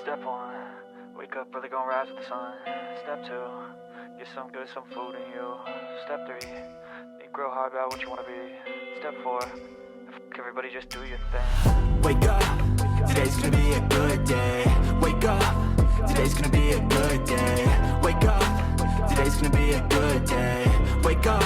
Step 1, wake up early, gonna rise with the sun. Step 2, get some good, some food in you. Step 3, think real hard about what you wanna be. Step 4, everybody just do your thing. Wake up, today's gonna be a good day. Wake up, today's gonna be a good day. Wake up, today's gonna be a good day. Wake up,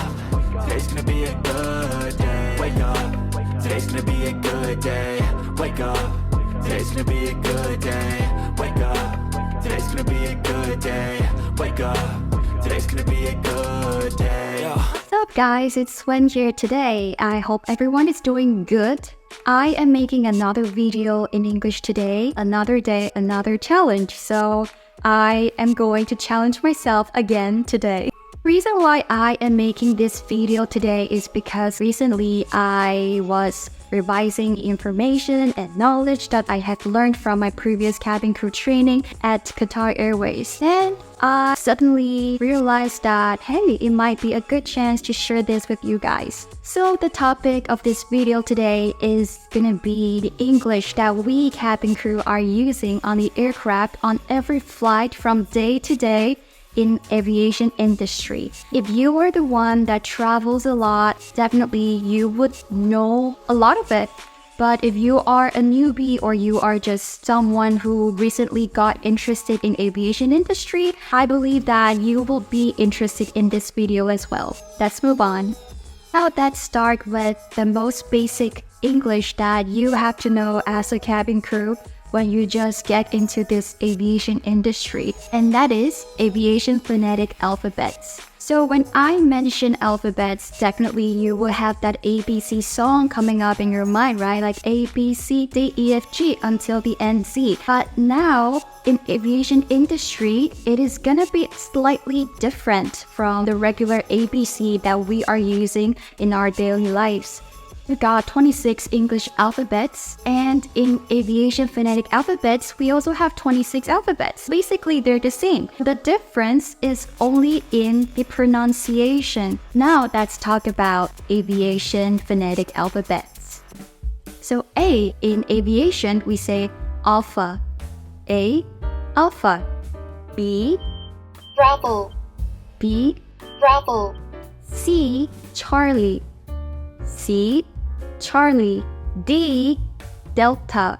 today's gonna be a good day. Wake up, today's gonna be a good day. Wake up, today's gonna be a good day. Wake up, today's gonna be a good day. Wake up, today's gonna be a good day. What's up guys, it's Wen here today. I hope everyone is doing good. I am making another video in English today. Another day, another challenge. So I am going to challenge myself again today. Reason why I am making this video today is because recently I was revising information and knowledge that I have learned from my previous cabin crew training at Qatar Airways. Then I suddenly realized that, hey, it might be a good chance to share this with you guys. So the topic of this video today is gonna be the English that we cabin crew are using on the aircraft on every flight from day to day in aviation industry. If you are the one that travels a lot, definitely you would know a lot of it. But if you are a newbie or you are just someone who recently got interested in aviation industry, I believe that you will be interested in this video as well. Let's move on. Now let's start with the most basic English that you have to know as a cabin crew when you just get into this aviation industry, and that is aviation phonetic alphabets. So when I mention alphabets, definitely you will have that ABC song coming up in your mind, right? Like A, B, C, D, E, F, G until the end Z. But now in aviation industry, it is gonna be slightly different from the regular ABC that we are using in our daily lives. We got 26 English alphabets, and in aviation phonetic alphabets, we also have 26 alphabets. Basically, they're the same. The difference is only in the pronunciation. Now, let's talk about aviation phonetic alphabets. So A, in aviation, we say alpha. A, alpha. B, Bravo, B, Bravo, C, Charlie. C, Charlie. D, Delta.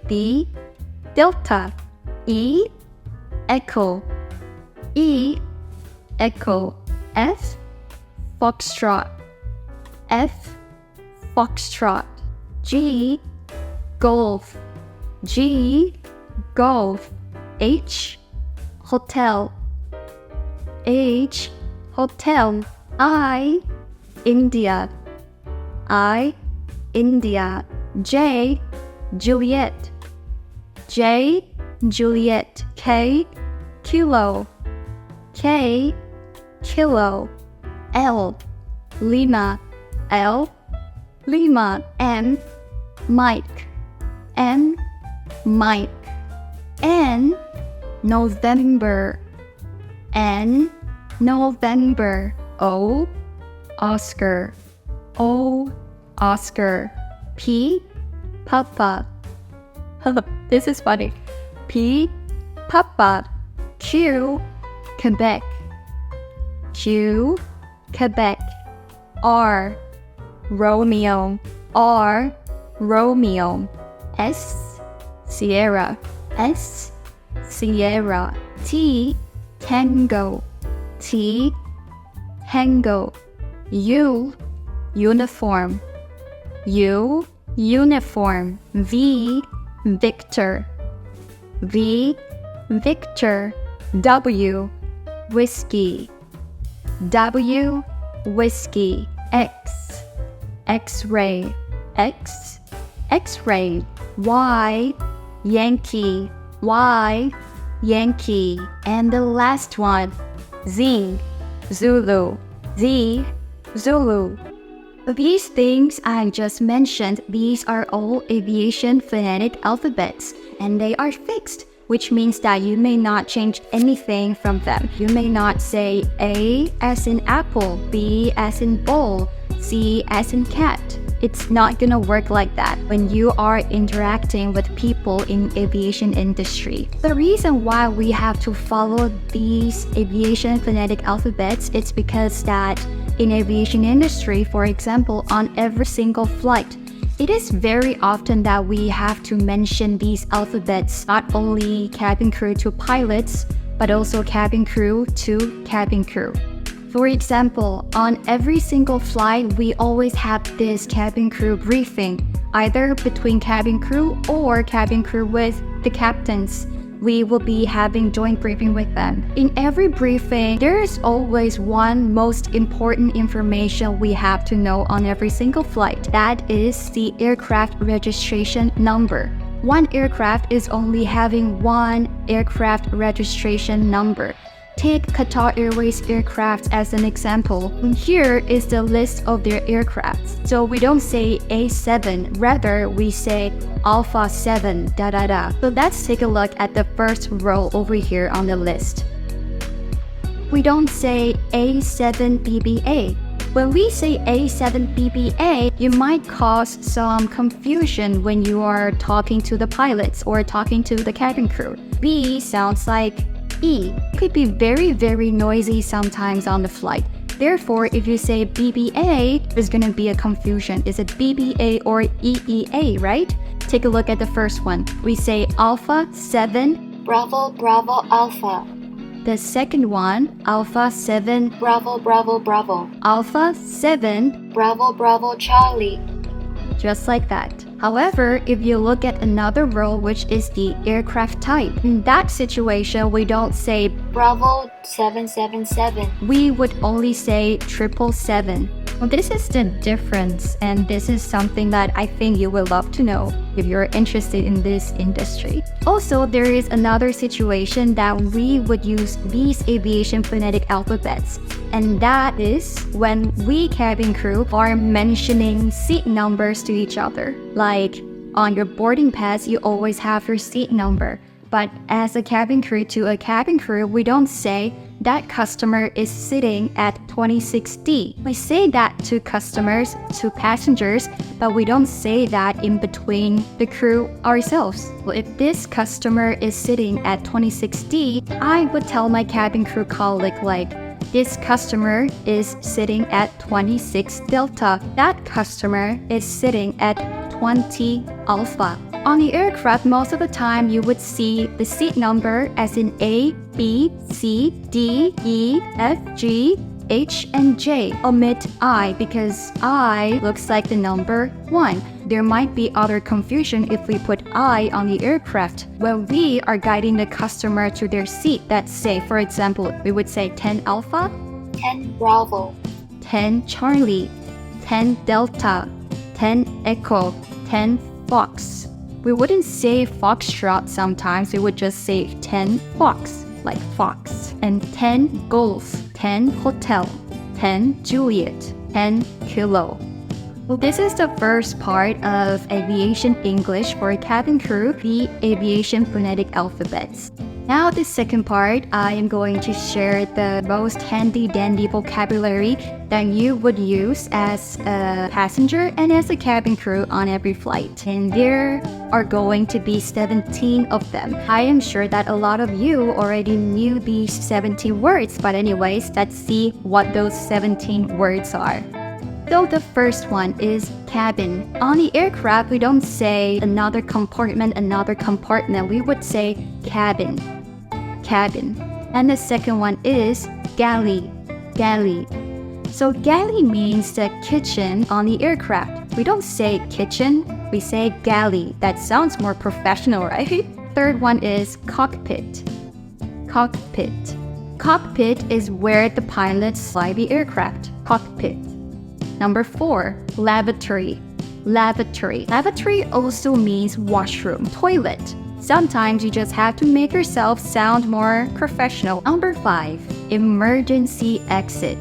D, Delta. E, Echo. E, Echo. F, Foxtrot. F, Foxtrot. G, Golf. G, Golf. H, Hotel. H, Hotel. I, India. I, India. J, Juliet. J, Juliet. K, Kilo. K, Kilo. L, Lima. L, Lima. M, Mike. M, Mike. N, November. N, November. O, Oscar. O, Oscar. P, Papa. This is funny. P, Papa. Q, Quebec. Q, Quebec. R, Romeo. R, Romeo. S, Sierra. S, Sierra. T, Tango. T, Tango. U, Uniform. U, Uniform. V, Victor. V, Victor. W, Whiskey. W, Whiskey. X, X-ray. X, X-ray. Y, Yankee. Y, Yankee. And the last one, Z, Zulu. Z, Zulu. These things I just mentioned, these are all aviation phonetic alphabets, and they are fixed, which means that you may not change anything from them. You may not say A as in apple, B as in bowl, C as in cat. It's not gonna work like that when you are interacting with people in aviation industry. The reason why we have to follow these aviation phonetic alphabets is because that in aviation industry, for example, on every single flight, it is very often that we have to mention these alphabets, not only cabin crew to pilots, but also cabin crew to cabin crew. For example, on every single flight, we always have this cabin crew briefing, either between cabin crew or cabin crew with the captains. We will be having joint briefing with them. In every briefing, there is always one most important information we have to know on every single flight. That is the aircraft registration number. One aircraft is only having one aircraft registration number. Take Qatar Airways aircraft as an example. Here is the list of their aircrafts. So we don't say A7, rather we say Alpha 7, So let's take a look at the first row over here on the list. We don't say A7 BBA. When we say A7 BBA, you might cause some confusion when you are talking to the pilots or talking to the cabin crew. B sounds like E. It could be very noisy sometimes on the flight. Therefore, if you say BBA, there's gonna be a confusion. Is it BBA or EEA, right? Take a look at the first one. We say Alpha 7 Bravo Bravo Alpha. The second one, Alpha 7 Bravo Bravo Bravo. Alpha 7, Bravo Bravo Charlie. just like that. However, if you look at another row, which is the aircraft type, in that situation, we don't say Bravo 777. we would only say 777. Well, this is the difference, and this is something that I think you will love to know if you're interested in this industry. Also, there is another situation that we would use these aviation phonetic alphabets, and that is when we cabin crew are mentioning seat numbers to each other. Like on your boarding pass, you always have your seat number. But as a cabin crew to a cabin crew, we don't say that customer is sitting at 26D. We say that to customers, to passengers, but we don't say that in between the crew ourselves. Well, if this customer is sitting at 26D, I would tell my cabin crew colleague like, this customer is sitting at 26 Delta. That customer is sitting at 20 Alpha. On the aircraft, most of the time you would see the seat number as in A, B, C, D, E, F, G, H, and J. Omit I because I looks like the number 1. There might be other confusion if we put I on the aircraft. When we are guiding the customer to their seat, let's say, for example, we would say 10 Alpha, 10 Bravo. 10 Charlie, 10 Delta, 10 Echo, 10 Fox. We wouldn't say Foxtrot sometimes, we would just say 10 Fox, like Fox. And 10 Golf, 10 Hotel, 10 Juliet, 10 Kilo. Well, this is the first part of aviation English for cabin crew, the aviation phonetic alphabets. Now the second part, I am going to share the most handy-dandy vocabulary that you would use as a passenger and as a cabin crew on every flight. And there are going to be 17 of them. I am sure that a lot of you already knew these 17 words, but anyways, let's see what those 17 words are. So the first one is cabin. On the aircraft, we don't say another compartment. We would say cabin. Cabin. And the second one is galley. Galley. So galley means the kitchen on the aircraft. We don't say kitchen, we say galley. That sounds more professional, right? Third one is cockpit. Cockpit. Cockpit is where the pilots fly the aircraft. Cockpit. Number 4, lavatory. Lavatory. Lavatory also means washroom, toilet. Sometimes you just have to make yourself sound more professional. Number 5, emergency exit.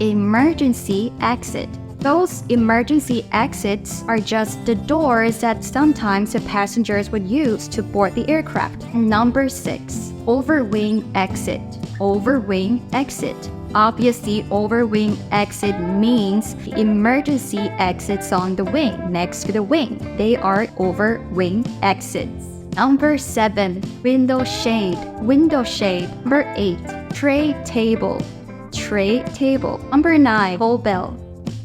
Emergency exit. Those emergency exits are just the doors that sometimes the passengers would use to board the aircraft. And number 6, overwing exit. Overwing exit. Obviously, over-wing exit means the emergency exits on the wing, next to the wing. They are over-wing exits. Number 7, window shade. Window shade. Number 8, tray table. Tray table. Number 9, coal bell.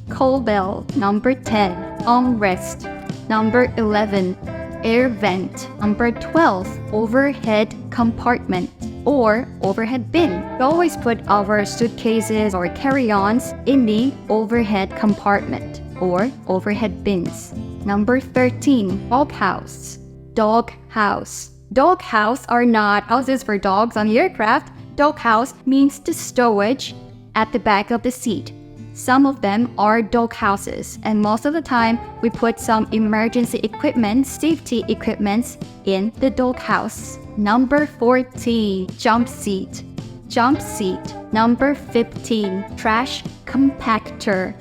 Coal bell. Number 10, armrest. Number 11, air vent. Number 12, overhead compartment or overhead bin. We always put our suitcases or carry-ons in the overhead compartment or overhead bins. Number 13, doghouse. Doghouse. Doghouse are not houses for dogs on the aircraft. Doghouse means the stowage at the back of the seat. Some of them are doghouses, and most of the time we put some emergency equipment, safety equipment in the doghouse. Number 14, jump seat. Jump seat. Number 15, trash compactor.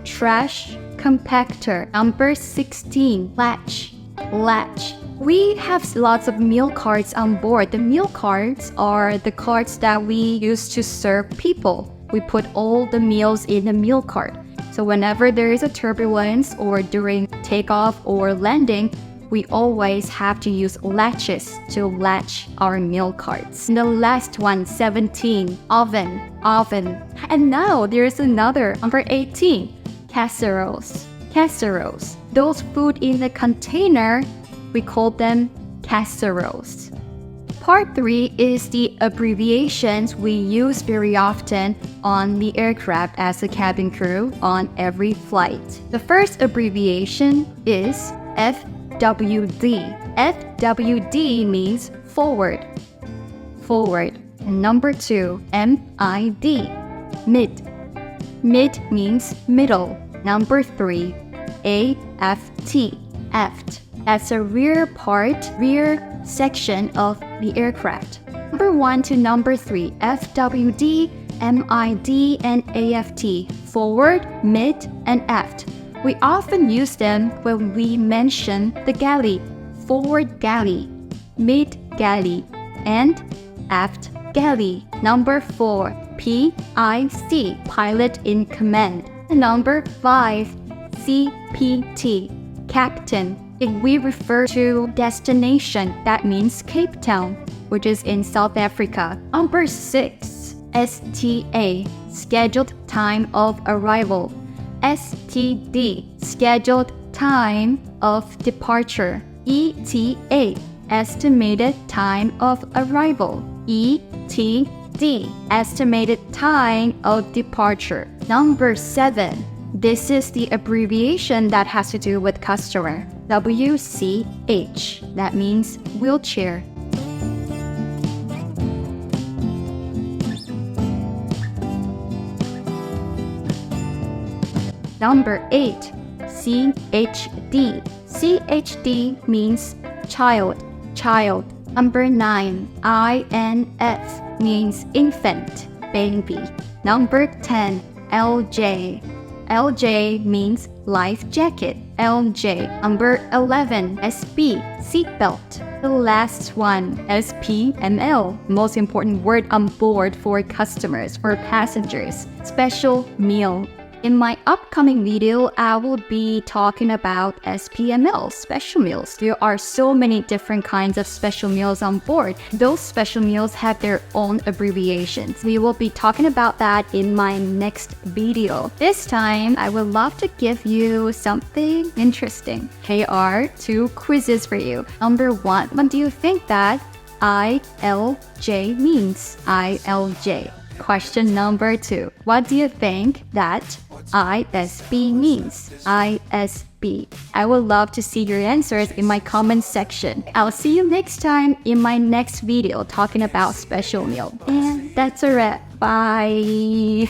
Trash compactor. Number 16, latch. Latch. We have lots of meal cards on board. The meal cards are the cards that we use to serve people. We put all the meals in the meal cart. So whenever there is a turbulence or during takeoff or landing, we always have to use latches to latch our meal carts. And the last one, 17, oven. Oven. And now there's another, number 18, casseroles. Casseroles. Those food in the container, we call them casseroles. Part 3 is the abbreviations we use very often on the aircraft as a cabin crew on every flight. The first abbreviation is FWD. FWD means forward. Forward. And number 2, MID. Mid. Mid means middle. Number 3, AFT. Aft. That's a rear part, rear section of the aircraft. Number 1 to number 3, FWD, MID, and AFT, forward, mid, and aft. We often use them when we mention the galley, forward galley, mid galley, and aft galley. Number 4, PIC, pilot in command. And number 5, CPT, captain. If we refer to destination, that means Cape Town, which is in South Africa. Number 6, STA, scheduled time of arrival. STD, scheduled time of departure. ETA, estimated time of arrival. ETD, estimated time of departure. Number 7, this is the abbreviation that has to do with customer. WCH, that means wheelchair. Number 8, CHD. CHD means child, child. Number 9, INF means infant, baby. Number 10, LJ. LJ means life jacket. LJ. Number 11, SP, seatbelt. The last one, SPML, most important word on board for customers, for passengers, special meal. In my upcoming video, I will be talking about SPML, special meals. There are so many different kinds of special meals on board. Those special meals have their own abbreviations. We will be talking about that in my next video. This time, I would love to give you something interesting. Here are 2 quizzes for you. Number 1, what do you think that ILJ means? ILJ. Question number 2, what do you think that ISB means? ISB. I would love to see your answers in my comment section. I'll see you next time in my next video talking about special meal. And that's a wrap. Bye.